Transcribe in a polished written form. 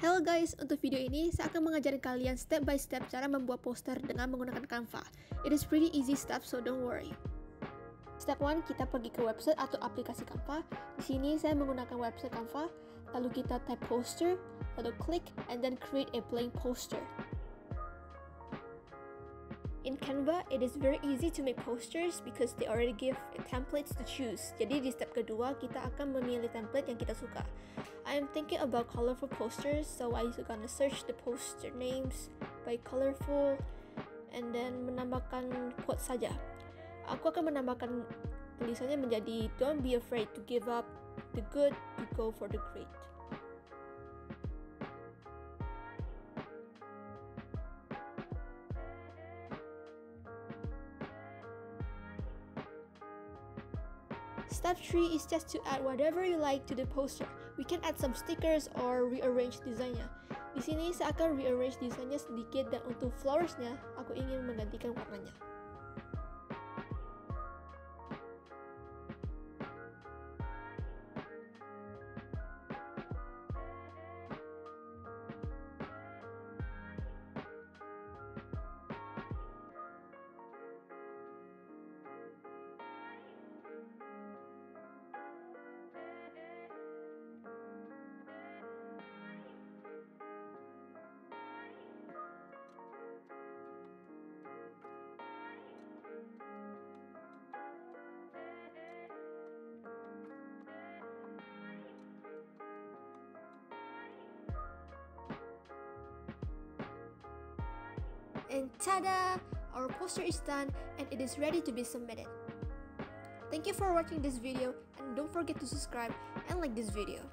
Hello guys, untuk video ini saya akan mengajarin kalian step by step cara membuat poster dengan menggunakan Canva. It is pretty easy step, so don't worry. Step 1, kita pergi ke website atau aplikasi Canva. Di sini saya menggunakan website Canva, lalu kita type poster, lalu klik, and then create a blank poster. In Canva, it is very easy to make posters because they already give templates to choose. Jadi di step kedua, kita akan memilih template yang kita suka. I am thinking about colorful posters, so I gonna search the poster names by colorful, and then menambahkan quote saja. Aku akan menambahkan tulisannya menjadi "Don't be afraid to give up the good to go for the great." Step 3 is just to add whatever you like to the poster. We can add some stickers or rearrange desainnya. Di sini saya akan rearrange desainnya sedikit, dan untuk flowersnya aku ingin menggantikan warnanya. And tada! Our poster is done and it is ready to be submitted. Thank you for watching this video, and don't forget to subscribe and like this video.